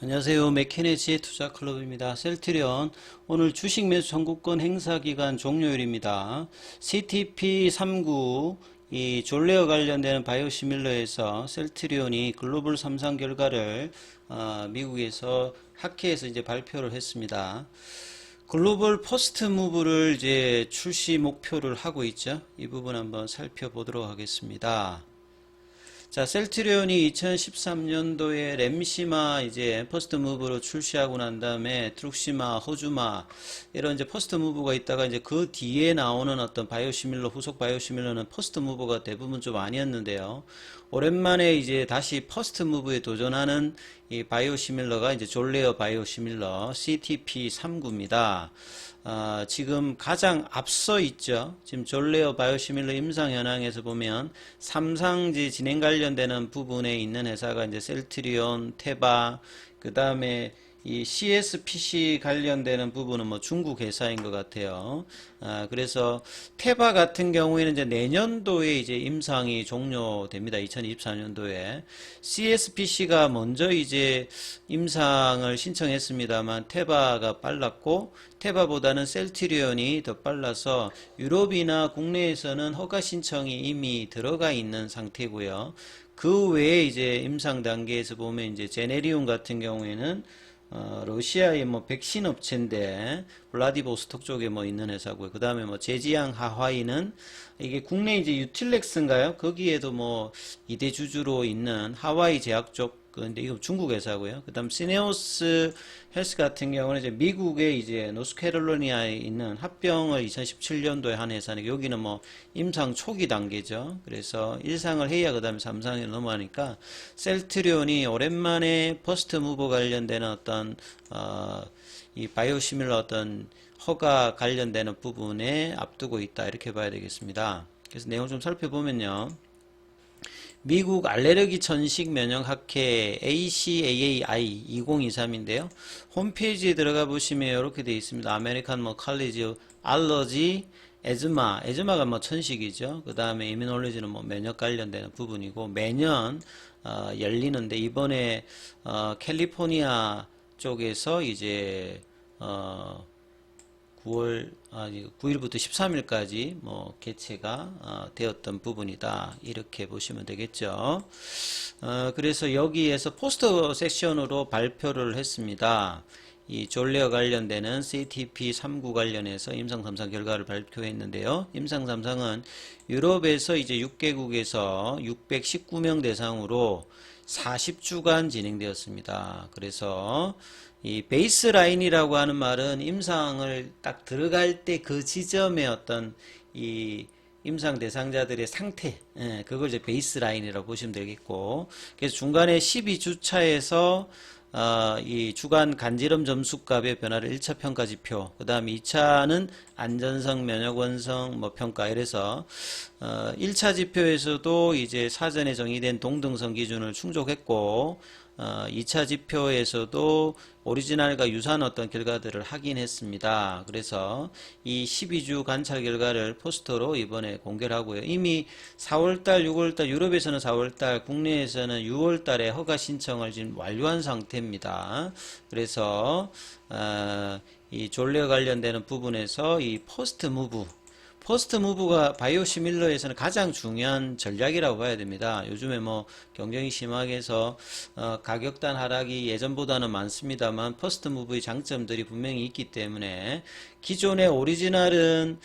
안녕하세요. 맥케네지의 투자클럽입니다. 셀트리온 오늘 주식 매수 청구권 행사 기간 종료일입니다. CTP39 이 졸레어 관련되는 바이오시밀러에서 셀트리온이 글로벌 3상 결과를 미국에서 학회에서 이제 발표를 했습니다. 글로벌 퍼스트 무브를 이제 출시 목표를 하고 있죠. 이 부분 한번 살펴보도록 하겠습니다. 자, 셀트리온이 2013년도에 램시마 이제 퍼스트 무브로 출시하고 난 다음에 트룩시마, 호주마 이런 이제 퍼스트 무브가 있다가 이제 그 뒤에 나오는 어떤 바이오시밀러, 후속 바이오시밀러는 퍼스트 무브가 대부분 좀 아니었는데요. 오랜만에 이제 다시 퍼스트 무브에 도전하는 이 바이오시밀러가 이제 졸레어 바이오시밀러 CTP39입니다. 지금 가장 앞서 있죠. 지금 졸레어 바이오시밀러 임상 현황에서 보면 3상지 진행 관련되는 부분에 있는 회사가 이제 셀트리온, 테바, 그 다음에 이 CSPC 관련되는 부분은 뭐 중국 회사인 것 같아요. 그래서 테바 같은 경우에는 이제 내년도에 이제 임상이 종료됩니다. 2024년도에. CSPC가 먼저 이제 임상을 신청했습니다만 테바가 빨랐고 테바보다는 셀트리온이 더 빨라서 유럽이나 국내에서는 허가 신청이 이미 들어가 있는 상태고요. 그 외에 이제 임상 단계에서 보면 이제 제네리움 같은 경우에는 러시아의 뭐 백신 업체인데 블라디보스톡 쪽에 뭐 있는 회사고요. 그 다음에 뭐 제지양 하와이는 이게 국내 이제 유틸렉스인가요? 거기에도 뭐 2대 주주로 있는 하와이 제약 쪽 근데 이거 중국 회사고요. 그다음 시네오스 헬스 같은 경우는 이제 미국의 이제 노스캐롤라이나에 있는 합병을 2017년도에 한 회사니까 여기는 뭐 임상 초기 단계죠. 그래서 1상을 해야 그다음에 3상에 넘어가니까 셀트리온이 오랜만에 퍼스트 무버 관련되는 어떤 이 바이오시밀러 어떤 허가 관련되는 부분에 앞두고 있다 이렇게 봐야 되겠습니다. 그래서 내용 좀 살펴보면요. 미국 알레르기 천식 면역학회 ACAAI 2023인데요. 홈페이지에 들어가 보시면 이렇게 되어 있습니다. 아메리칸 뭐 칼리지 알러지 에즈마가 뭐 천식이죠. 그 다음에 이뮤놀로지는 뭐 면역 관련되는 부분이고 매년 열리는데 이번에 캘리포니아 쪽에서 이제 9일부터 13일까지 뭐 개최가 되었던 부분이다 이렇게 보시면 되겠죠. 그래서 여기에서 포스터 섹션으로 발표를 했습니다. 이 졸레어 관련되는 CTP39 관련해서 임상 3상 결과를 발표했는데요. 임상 3상은 유럽에서 이제 6개국에서 619명 대상으로 40주간 진행되었습니다. 그래서 이 베이스라인이라고 하는 말은 임상을 딱 들어갈 때 그 지점의 어떤 이 임상 대상자들의 상태, 그걸 이제 베이스라인이라고 보시면 되겠고, 그래서 중간에 12주차에서 이 주간 간지럼 점수값의 변화를 1차 평가 지표, 그 다음 2차는 안전성, 면역원성, 뭐 평가, 이래서 1차 지표에서도 이제 사전에 정의된 동등성 기준을 충족했고, 2차 지표에서도 오리지널과 유사한 어떤 결과들을 확인했습니다. 그래서 이 12주 관찰 결과를 포스터로 이번에 공개를 하고요. 이미 4월달, 6월달, 유럽에서는 4월달, 국내에서는 6월달에 허가 신청을 지금 완료한 상태입니다. 그래서 이 졸레어 관련되는 부분에서 이 퍼스트 무브가 바이오시밀러에서는 가장 중요한 전략이라고 봐야 됩니다. 요즘에 뭐 경쟁이 심하게 해서 가격단 하락이 예전보다는 많습니다만 퍼스트 무브의 장점들이 분명히 있기 때문에 기존의 오리지널은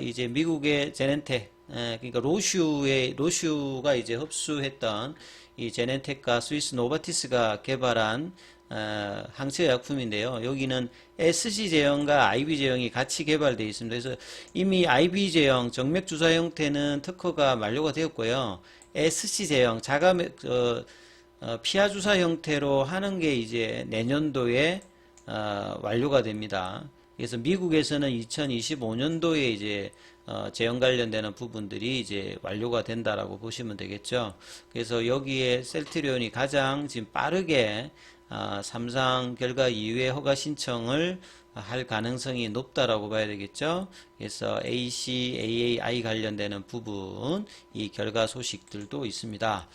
이제 미국의 제넨텍 그러니까 로슈가 이제 흡수했던 이 제넨텍과 스위스 노바티스가 개발한 항체 약품인데요. 여기는 SG 제형과 IB 제형이 같이 개발되어 있습니다. 그래서 이미 IB 제형 정맥 주사 형태는 특허가 만료가 되었고요. SC 제형 피하 주사 형태로 하는 게 이제 내년도에 완료가 됩니다. 그래서 미국에서는 2025년도에 이제 제형 관련되는 부분들이 이제 완료가 된다라고 보시면 되겠죠. 그래서 여기에 셀트리온이 가장 지금 빠르게 3상 결과 이후에 허가 신청을 할 가능성이 높다라고 봐야 되겠죠. 그래서 ACAAI 관련되는 부분 이 결과 소식들도 있습니다.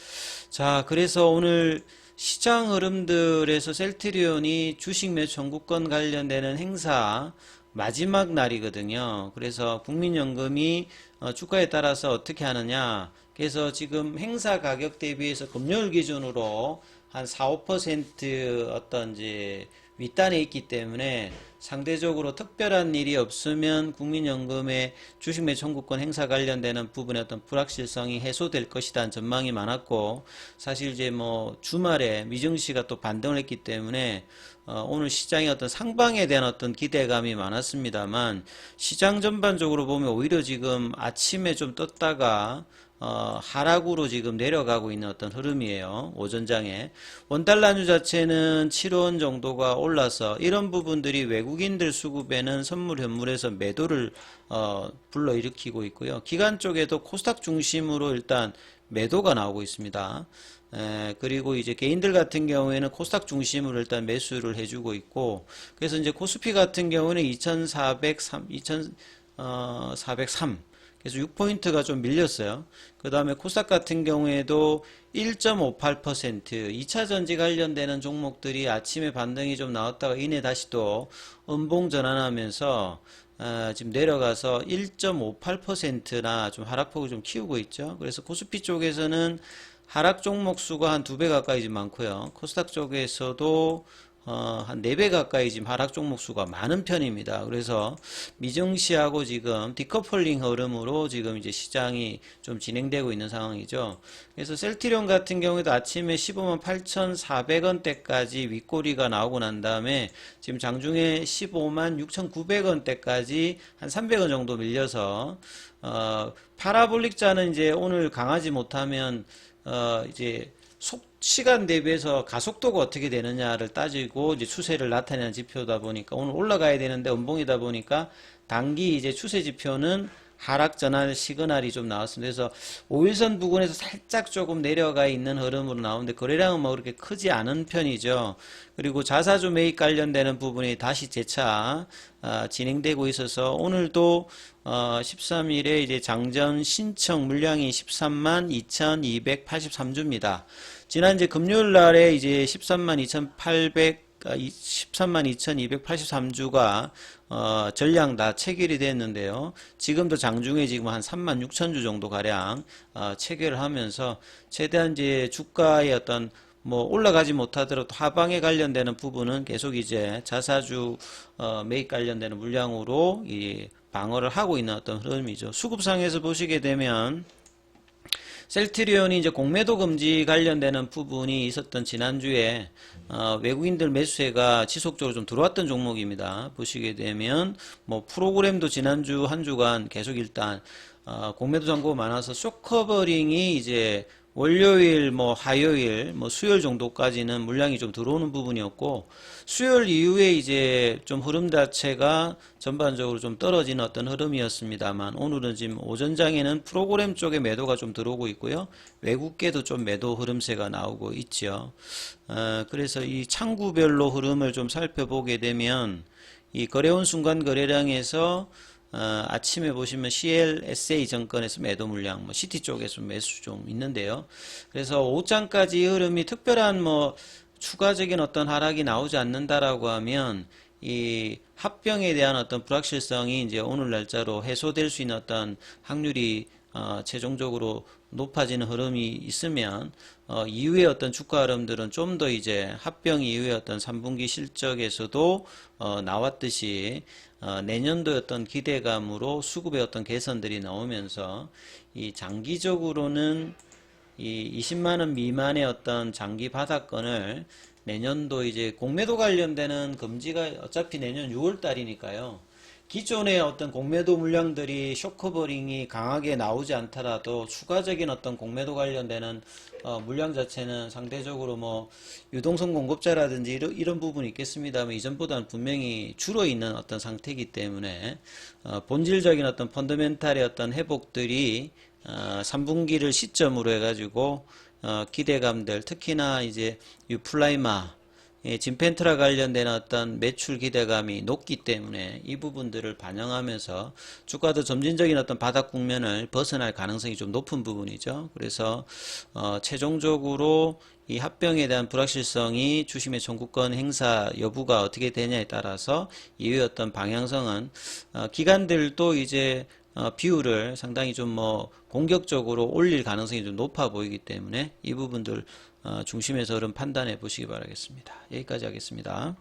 자, 그래서 오늘 시장 흐름들에서 셀트리온이 주식 매수 청구권 관련되는 행사 마지막 날이거든요. 그래서 국민연금이 주가에 따라서 어떻게 하느냐. 그래서 지금 행사 가격 대비해서 금요일 기준으로 한 4, 5% 어떤 이제 윗단에 있기 때문에 상대적으로 특별한 일이 없으면 국민연금의 주식 매수 청구권 행사 관련되는 부분의 어떤 불확실성이 해소될 것이라는 전망이 많았고, 사실 이제 뭐 주말에 미증시가 또 반등을 했기 때문에 오늘 시장의 어떤 상방에 대한 어떤 기대감이 많았습니다만, 시장 전반적으로 보면 오히려 지금 아침에 좀 떴다가 하락으로 지금 내려가고 있는 어떤 흐름이에요. 오전장에. 원달러주 자체는 7원 정도가 올라서 이런 부분들이 외국인들 수급에는 선물 현물에서 매도를 불러일으키고 있고요. 기관 쪽에도 코스닥 중심으로 일단 매도가 나오고 있습니다. 그리고 이제 개인들 같은 경우에는 코스닥 중심으로 일단 매수를 해주고 있고, 그래서 이제 코스피 같은 경우는 2403, 그래서 6포인트가 좀 밀렸어요. 그 다음에 코스닥 같은 경우에도 1.58%, 2차 전지 관련되는 종목들이 아침에 반등이 좀 나왔다가 이내 다시 또 음봉 전환하면서 지금 내려가서 1.58%나 좀 하락폭을 좀 키우고 있죠. 그래서 코스피 쪽에서는 하락 종목 수가 한 2배 가까이 좀 많고요. 코스닥 쪽에서도 한 4배 가까이 지금 하락 종목 수가 많은 편입니다. 그래서 미증시하고 지금 디커플링 흐름으로 지금 이제 시장이 좀 진행되고 있는 상황이죠. 그래서 셀트리온 같은 경우에도 아침에 15만 8,400원대까지 윗꼬리가 나오고 난 다음에 지금 장중에 15만 6,900원대까지 한 300원 정도 밀려서 파라볼릭자는 이제 오늘 강하지 못하면 이제 시간 대비해서 가속도가 어떻게 되느냐를 따지고 이제 추세를 나타내는 지표다 보니까 오늘 올라가야 되는데 음봉이다 보니까 단기 이제 추세 지표는 하락 전환 시그널이 좀 나왔습니다. 그래서 5일선 부근에서 살짝 조금 내려가 있는 흐름으로 나오는데 거래량은 뭐 그렇게 크지 않은 편이죠. 그리고 자사주 매입 관련되는 부분이 다시 재차 진행되고 있어서 오늘도 13일에 이제 장전 신청 물량이 13만 2,283주입니다. 지난 이제 금요일 날에 이제 13만 2,283주가 전량 다 체결이 됐는데요. 지금도 장중에 지금 한 3만 6천 주 정도 가량 체결을 하면서 최대한 이제 주가의 어떤 뭐 올라가지 못하더라도 하방에 관련되는 부분은 계속 이제 자사주 매입 관련되는 물량으로 이 방어를 하고 있는 어떤 흐름이죠. 수급상에서 보시게 되면 셀트리온이 이제 공매도 금지 관련되는 부분이 있었던 지난주에 외국인들 매수세가 지속적으로 좀 들어왔던 종목입니다. 보시게 되면 뭐 프로그램도 지난주 한 주간 계속 일단 공매도 잔고가 많아서 숏커버링이 이제 월요일, 뭐 화요일, 뭐 수요일 정도까지는 물량이 좀 들어오는 부분이었고, 수요일 이후에 이제 좀 흐름 자체가 전반적으로 좀 떨어지는 어떤 흐름이었습니다만, 오늘은 지금 오전장에는 프로그램 쪽에 매도가 좀 들어오고 있고요. 외국계도 좀 매도 흐름세가 나오고 있죠. 그래서 이 창구별로 흐름을 좀 살펴보게 되면, 이 거래원 순간 거래량에서 아침에 보시면 CLSA 정권에서 매도 물량, 뭐 시티 쪽에서 매수 좀 있는데요. 그래서 오후장까지 흐름이 특별한 뭐 추가적인 어떤 하락이 나오지 않는다라고 하면 이 합병에 대한 어떤 불확실성이 이제 오늘 날짜로 해소될 수 있는 어떤 확률이 최종적으로 높아지는 흐름이 있으면 이후에 어떤 주가 흐름들은 좀 더 이제 합병 이후에 어떤 3분기 실적에서도 나왔듯이 내년도의 어떤 기대감으로 수급의 어떤 개선들이 나오면서 이 장기적으로는 이 20만원 미만의 어떤 장기 바닥권을 내년도 이제 공매도 관련되는 금지가 어차피 내년 6월 달이니까요. 기존의 어떤 공매도 물량들이 쇼커버링이 강하게 나오지 않더라도 추가적인 어떤 공매도 관련되는 물량 자체는 상대적으로 뭐 유동성 공급자라든지 이런 부분이 있겠습니다만 이전보다는 분명히 줄어 있는 어떤 상태이기 때문에 본질적인 어떤 펀더멘탈의 어떤 회복들이 3분기를 시점으로 해가지고 기대감들 특히나 이제 유플라이마 진펜트라 관련된 어떤 매출 기대감이 높기 때문에 이 부분들을 반영하면서 주가도 점진적인 어떤 바닥 국면을 벗어날 가능성이 좀 높은 부분이죠. 그래서 최종적으로 이 합병에 대한 불확실성이 주심의 청구권 행사 여부가 어떻게 되냐에 따라서 이후의 어떤 방향성은 기관들도 이제 비율을 상당히 좀 공격적으로 올릴 가능성이 좀 높아 보이기 때문에 이 부분들 중심에서 판단해 보시기 바라겠습니다. 여기까지 하겠습니다.